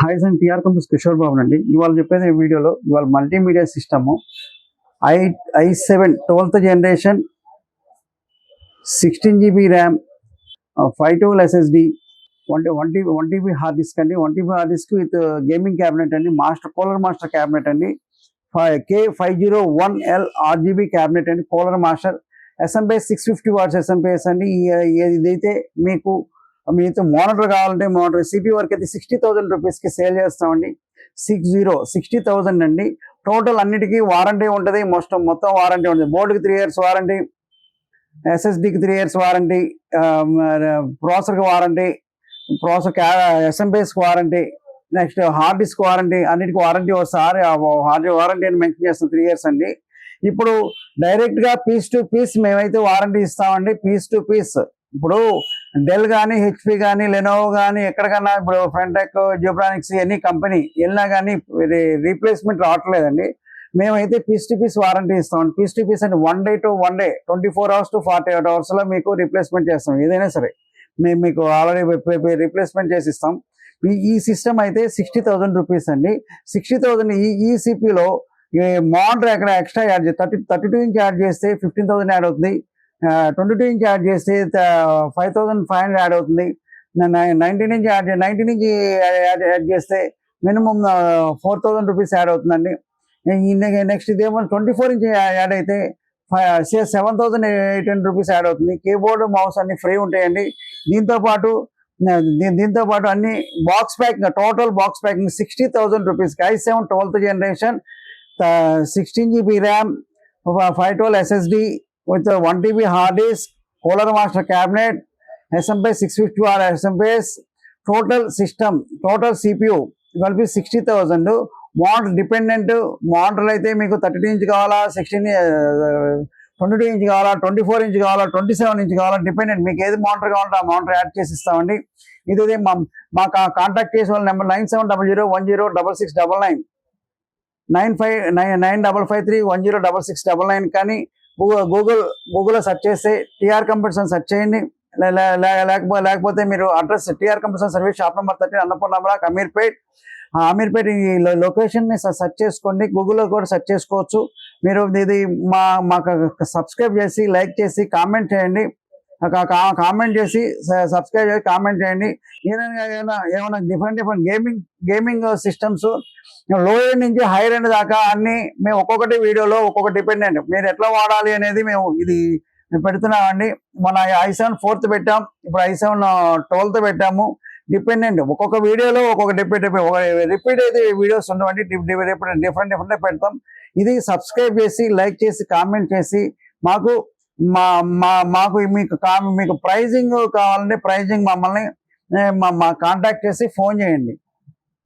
Hi and TR companies Kishore Babu అండి. ఇవాళ చెప్పేది ఈ వీడియోలో ఇవాళ multimedia system i7 12th generation 16 GB RAM 512 SSD 1 TB hard disk అండి. 1 TB hard disk with gaming cabinet అండి. కోలర్ మాస్టర్ క్యాబినెట్ అండి. K501L RGB క్యాబినెట్ అండి. Cooler Master SMPS 650 watts SMPS అండి. ఇదైతే మీతో మోనిటర్ కావాలంటే మోనిటర్ సిపియూ వరకు అయితే 60,000 రూపీస్కి సేల్ చేస్తామండి. 60,000 అండి. టోటల్ అన్నిటికీ వారంటీ ఉంటుంది. మొత్తం వారంటీ ఉంటుంది. బోర్డుకి 3 years వారంటీ, ఎస్ఎస్డికి 3 years వారంటీ, ప్రాసెసర్కి వారంటీ, ఎస్ఎంపిఎస్కి warranty, next hard disk warranty, అన్నిటికీ వారంటీ వస్తుంది. హార్డ్ వారంటీ అని మెన్షన్ చేస్తాం 3 years అండి. ఇప్పుడు డైరెక్ట్గా పీస్ టు పీస్ మేమైతే వారంటీ ఇస్తామండి. పీస్ టు పీస్ ఇప్పుడు డెల్ కానీ, హెచ్పి కానీ, లెనోవో కానీ, ఎక్కడికన్నా ఇప్పుడు ఫ్రంటెక్, జిబ్రానిక్స్ ఎనీ కంపెనీ వెళ్ళినా కానీ రీప్లేస్మెంట్ రావట్లేదండి. మేమైతే పీస్ టు పీస్ వారంటీ ఇస్తామండి. పీస్ టు పీస్ అంటే 1 day to 1 day 24 hours to 48 hours మీకు రీప్లేస్మెంట్ చేస్తాం. ఏదైనా సరే మేము మీకు ఆల్రెడీ రీప్లేస్మెంట్ చేసి ఇస్తాం. ఈ సిస్టమ్ అయితే 60,000 రూపీస్ అండి. 60,000 ఈ సిపిలో మోనిటర్ ఎక్కడ ఎక్స్ట్రా యాడ్ చేస్తే 32 inch యాడ్ చేస్తే 15,000 యాడ్ అవుతుంది. 22 inch యాడ్ చేస్తే 5,500 యాడ్ అవుతుంది. 19 inch యాడ్ చేస్తే మినిమం 4,000 రూపీస్ యాడ్ అవుతుందండి. నెక్స్ట్ ఇదేమో 24 inch యాడ్ అయితే 7,800 రూపీస్ యాడ్ అవుతుంది. కీబోర్డు, మౌస్ అన్ని ఫ్రీ ఉంటాయండి. దీంతో పాటు అన్ని box packing, total box packing 60,000 రూపీస్కి i7 12th generation 16 GB RAM 512 SSD with 1 TB hard disk, Polar Master cabinet, SMP 650 watt SMPS, total system, total CPU will be 60,000. Monitor dependent మోనిటర్లు అయితే మీకు 32 inch కావాలా, 22 inch కావాలా, 24 inch కావాలా, 27 inch కావాలా, dependent మీకు ఏది మోనిటర్ కావాలంటే ఆ మోనిటర్ యాడ్ చేసి ఇస్తామండి. ఇది మా కాంటాక్ట్ చేసే వాళ్ళ నెంబర్ 9700106699 9553106699 కానీ గూగుల్లో సెర్చ్ చేస్తే టీఆర్ కంప్యూటర్స్ అని సెర్చ్ చేయండి. లేకపోతే మీరు address TR computers service shop number 13 Annapurna Ameerpet ఈ లొకేషన్ని సెర్చ్ చేసుకోండి. గూగుల్లో కూడా సెర్చ్ చేసుకోవచ్చు. మీరు ఇది మాకు సబ్స్క్రైబ్ చేసి, లైక్ చేసి, కామెంట్ చేయండి. కామెంట్ చేసి సబ్స్క్రైబ్ చేసి కామెంట్ చేయండి. ఏమైనా డిఫరెంట్ గేమింగ్ సిస్టమ్స్ లో ఎండ్ నుంచి హైర్ ఎండ్ దాకా అన్ని మేము ఒక్కొక్కటి వీడియోలో ఒక్కొక్క డిపెండెంట్ మీరు ఎట్లా వాడాలి అనేది మేము పెడుతున్నామండి. మన i7 4th పెట్టాం, ఇప్పుడు i7 12th పెట్టాము. డిపెండెంట్ ఒక్కొక్క వీడియోలో ఒక్కొక్క రిపీట్ అయితే వీడియోస్ ఉండవండి. డిఫరెంట్ పెడతాం. ఇది సబ్స్క్రైబ్ చేసి, లైక్ చేసి, కామెంట్ చేసి మాకు మీకు ప్రైజింగ్ కావాలంటే ప్రైజింగ్ మమ్మల్ని కాంటాక్ట్ చేసి ఫోన్ చేయండి.